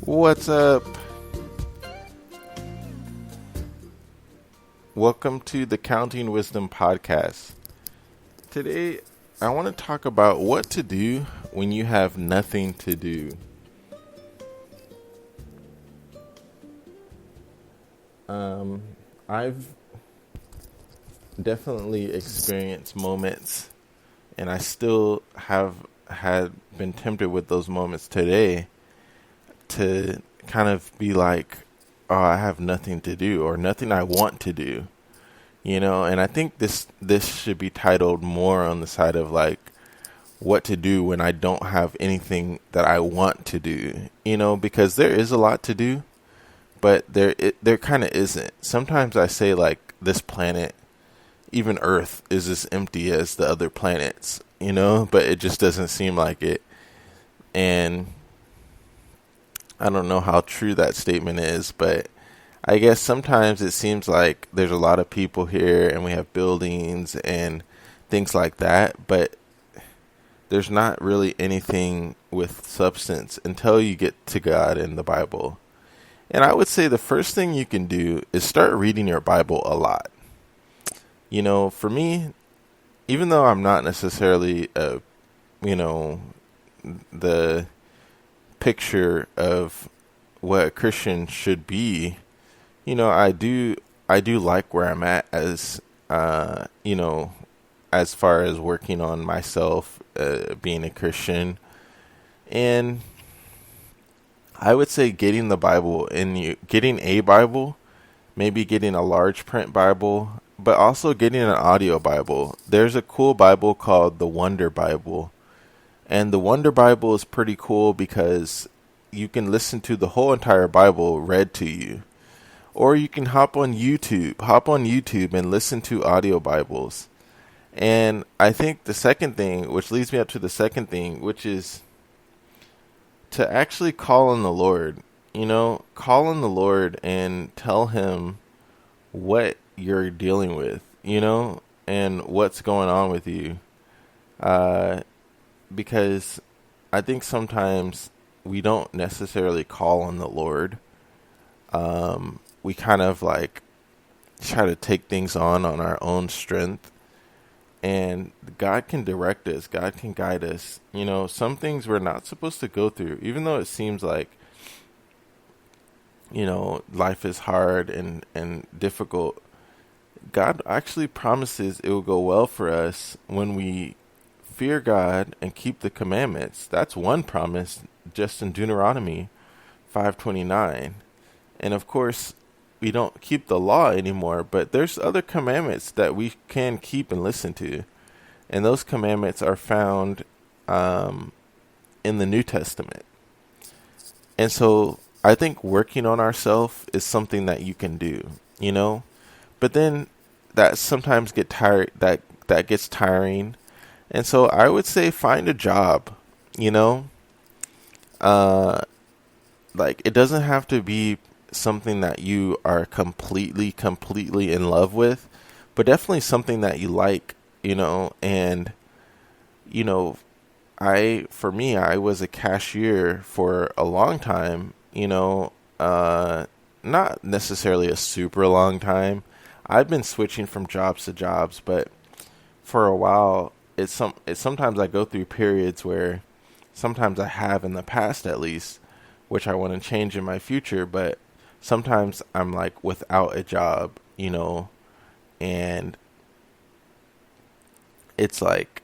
What's up? Welcome to the Counting Wisdom podcast. Today, I want to talk about what to do when you have nothing to do. I've definitely experienced moments, and I still have had been tempted with those moments today to kind of be like, oh, I have nothing to do or nothing I want to do, and I think this should be titled more on the side of like what to do when I don't have anything that I want to do, because there is a lot to do, but there kind of isn't. Sometimes I say like this planet, even Earth, is as empty as the other planets, but it just doesn't seem like it. And I don't know how true that statement is, but I guess sometimes it seems like there's a lot of people here and we have buildings and things like that, but there's not really anything with substance until you get to God and the Bible. And I would say the first thing you can do is start reading your Bible a lot. For me, even though I'm not necessarily the picture of what a Christian should be, I do like where I'm at as as far as working on myself, being a Christian. And I would say getting the Bible and getting a Bible, maybe getting a large print Bible, but also getting an audio Bible. There's a cool Bible called the Wonder Bible. And the Wonder Bible is pretty cool because you can listen to the whole entire Bible read to you. Or you can hop on YouTube and listen to audio Bibles. And I think the second thing, which leads me up to the second thing, which is to actually call on the Lord. Call on the Lord and tell him what you're dealing with, and what's going on with you. Because I think sometimes we don't necessarily call on the Lord. We kind of like try to take things on our own strength. And God can direct us. God can guide us. Some things we're not supposed to go through, even though it seems like, life is hard and difficult. God actually promises it will go well for us when we fear God and keep the commandments. That's one promise just in Deuteronomy 5:29. And of course, we don't keep the law anymore, but there's other commandments that we can keep and listen to. And those commandments are found in the New Testament. And so I think working on ourselves is something that you can do, But then that sometimes that gets tiring. And so I would say find a job, like it doesn't have to be something that you are completely in love with, but definitely something that you like, and, I was a cashier for a long time, not necessarily a super long time. I've been switching from jobs to jobs, but for a while, it's sometimes I go through periods where sometimes I have in the past at least, which I want to change in my future, but sometimes I'm like without a job, and it's like,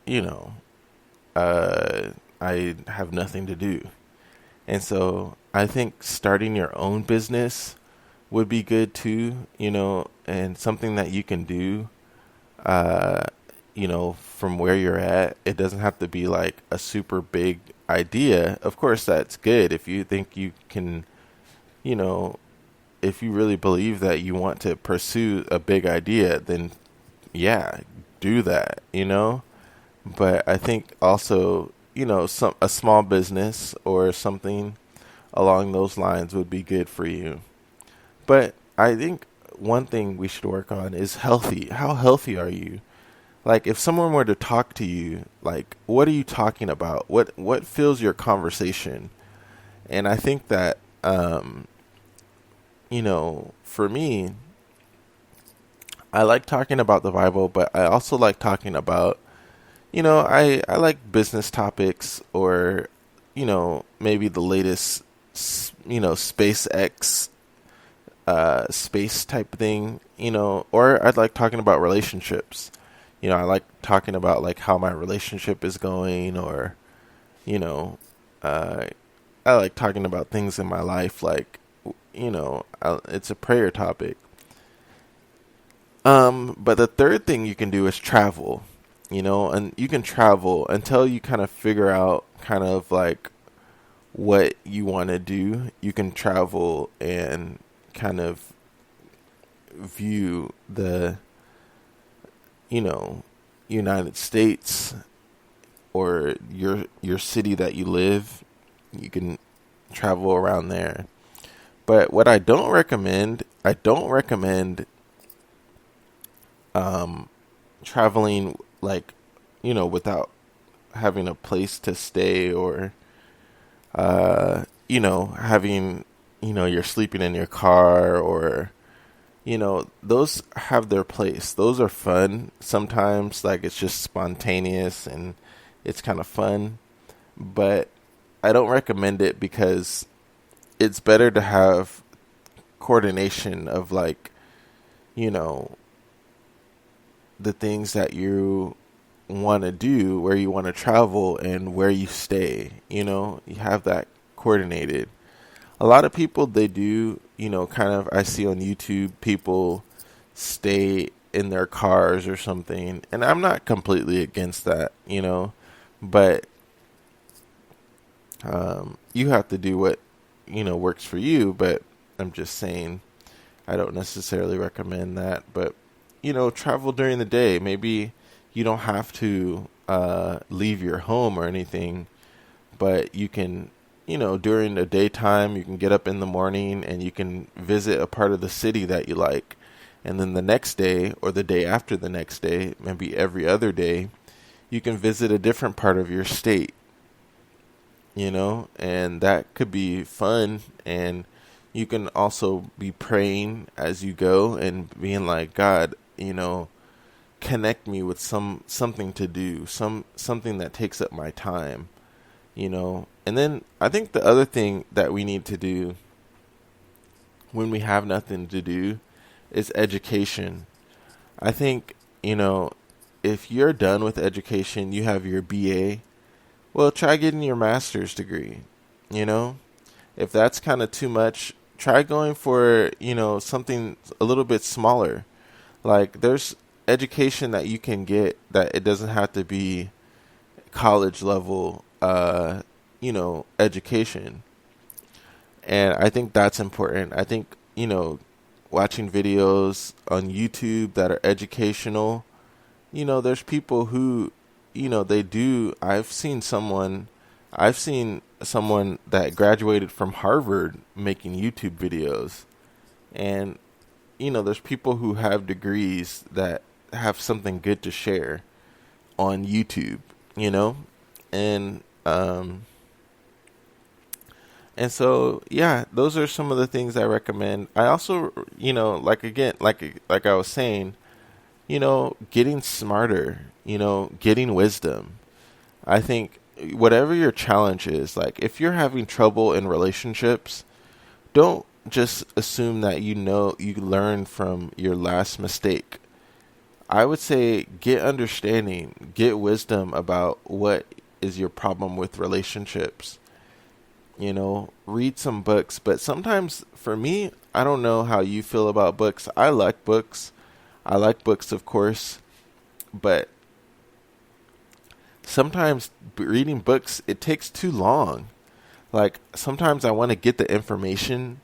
I have nothing to do. And so I think starting your own business would be good too, and something that you can do, from where you're at. It doesn't have to be like a super big idea. Of course, that's good if you think you can, if you really believe that you want to pursue a big idea, then yeah, do that, But I think also, a small business or something along those lines would be good for you. But I think one thing we should work on is healthy. How healthy are you? Like, if someone were to talk to you, like, what are you talking about? What fills your conversation? And I think that, for me, I like talking about the Bible, but I also like talking about, I like business topics, or, maybe the latest, SpaceX, space type thing, or I'd like talking about relationships. I like talking about like how my relationship is going, or, you know, uh, I like talking about things in my life, like, it's a prayer topic. But the third thing you can do is travel, and you can travel until you kind of figure out kind of like what you want to do. You can travel and kind of view the, you know, United States, or your city that you live. You can travel around there. But what I don't recommend traveling, like, without having a place to stay, or having, you're sleeping in your car, or, those have their place. Those are fun sometimes, like it's just spontaneous and it's kind of fun. But I don't recommend it, because it's better to have coordination of, like, you know, the things that you want to do, where you want to travel, and where you stay. You have that coordinated. A lot of people, they do, kind of, I see on YouTube people stay in their cars or something, and I'm not completely against that, but you have to do what, works for you. But I'm just saying, I don't necessarily recommend that. But, travel during the day. Maybe you don't have to leave your home or anything, but you can, during the daytime, you can get up in the morning and you can visit a part of the city that you like. And then the next day, or the day after the next day, maybe every other day, you can visit a different part of your state, and that could be fun. And you can also be praying as you go and being like, God, connect me with something to do, something that takes up my time, And then I think the other thing that we need to do when we have nothing to do is education. I think, if you're done with education, you have your BA, well, try getting your master's degree, you know? If that's kind of too much, try going for, something a little bit smaller. Like, there's education that you can get that it doesn't have to be college level, education. And I think that's important. I think, watching videos on YouTube that are educational, there's people who, they do. I've seen someone that graduated from Harvard making YouTube videos. And, there's people who have degrees that have something good to share on YouTube, and, and so, yeah, those are some of the things I recommend. I also, like I was saying, getting smarter, getting wisdom. I think whatever your challenge is, like if you're having trouble in relationships, don't just assume that you learn from your last mistake. I would say get understanding, get wisdom about what is your problem with relationships. Read some books. But sometimes, for me, I don't know how you feel about books. I like books. I like books, of course. But sometimes reading books, it takes too long. Like, sometimes I want to get the information,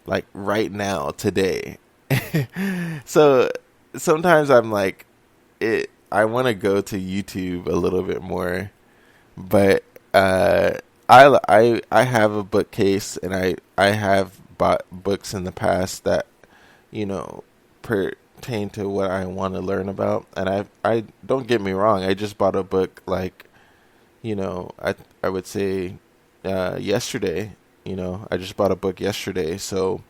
like, right now, today. So sometimes I'm like, I want to go to YouTube a little bit more. But I have a bookcase, and I have bought books in the past that, pertain to what I want to learn about. And I don't get me wrong, I just bought a book, like, I would say yesterday, I just bought a book yesterday, so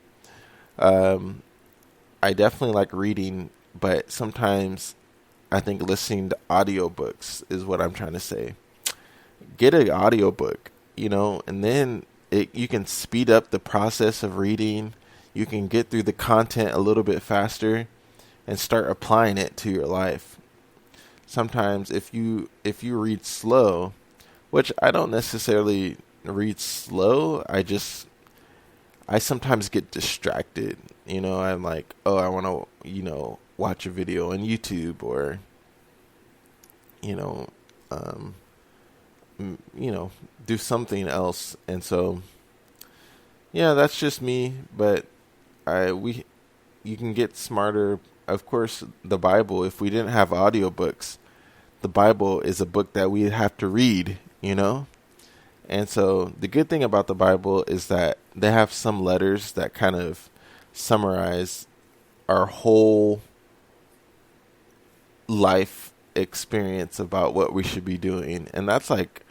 I definitely like reading, but sometimes I think listening to audiobooks is what I'm trying to say. Get an audiobook, and then you can speed up the process of reading. You can get through the content a little bit faster and start applying it to your life. Sometimes if you read slow, which I don't necessarily read slow, I sometimes get distracted. I'm like, oh, I want to, watch a video on YouTube, or, you know, um, do something else. And so, yeah, that's just me. But you can get smarter. Of course, the Bible, if we didn't have audiobooks, the Bible is a book that we have to read. And so the good thing about the Bible is that they have some letters that kind of summarize our whole life experience about what we should be doing. And that's like,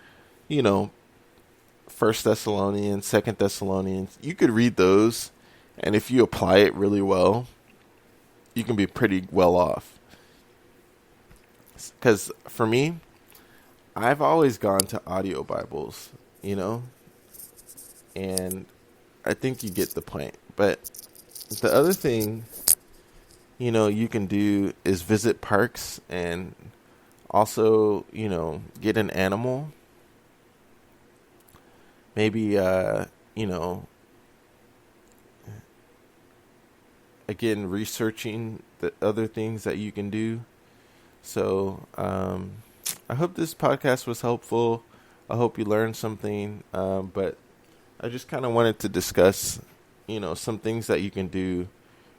First Thessalonians, Second Thessalonians. You could read those, and if you apply it really well, you can be pretty well off. Because for me, I've always gone to audio Bibles, and I think you get the point. But the other thing, you can do is visit parks and also, get an animal. Maybe, again, researching the other things that you can do. So, I hope this podcast was helpful. I hope you learned something. But I just kind of wanted to discuss, some things that you can do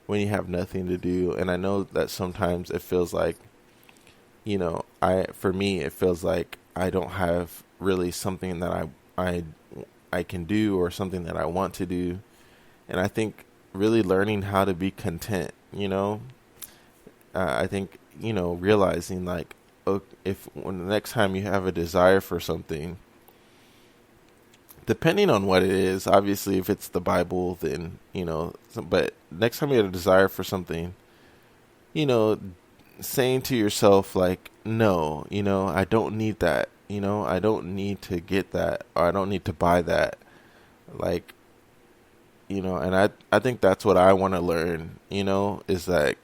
when you have nothing to do. And I know that sometimes it feels like, for me, it feels like I don't have really something that I can do, or something that I want to do. And I think really learning how to be content, I think, realizing like, when the next time you have a desire for something, depending on what it is, obviously if it's the Bible, then, but next time you have a desire for something, saying to yourself like, no, I don't need that. I don't need to get that, or I don't need to buy that. Like, and I think that's what I want to learn, is that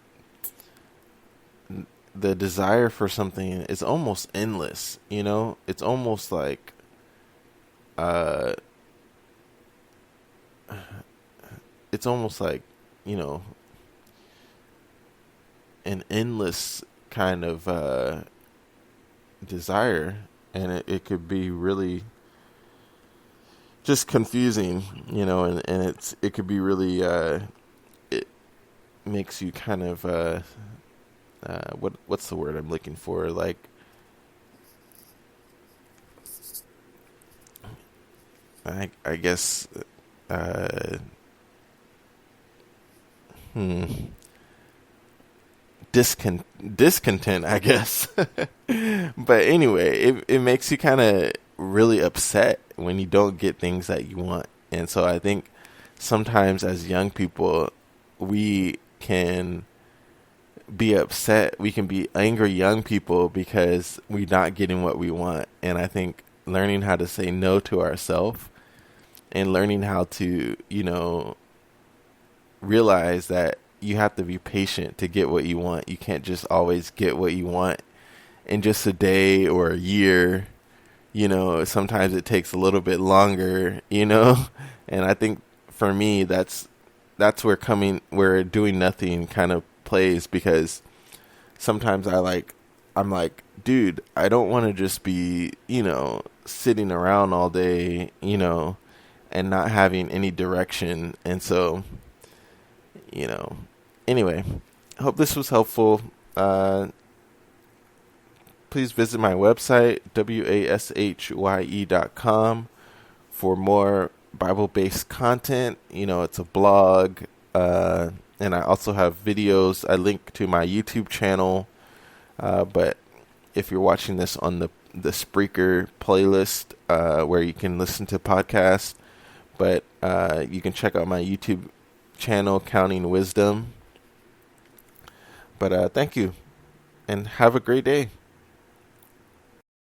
the desire for something is almost endless, it's almost like, it's almost like, an endless kind of, desire. And it could be really just confusing, and it could be really, it makes you kind of, what's the word I'm looking for? Like, I guess, discontent, I guess. But anyway, it makes you kind of really upset when you don't get things that you want. And so I think sometimes as young people, we can be upset. We can be angry young people because we're not getting what we want. And I think learning how to say no to ourselves, and learning how to, realize that you have to be patient to get what you want. You can't just always get what you want in just a day or a year. Sometimes it takes a little bit longer, and I think for me, that's where doing nothing kind of plays, because sometimes I'm like, dude, I don't want to just be, sitting around all day, and not having any direction. And so, anyway, I hope this was helpful. Please visit my website, washye.com, for more Bible-based content. It's a blog, and I also have videos. I link to my YouTube channel, but if you're watching this on the Spreaker playlist, where you can listen to podcasts, But you can check out my YouTube channel, Counting Wisdom. But thank you, and have a great day.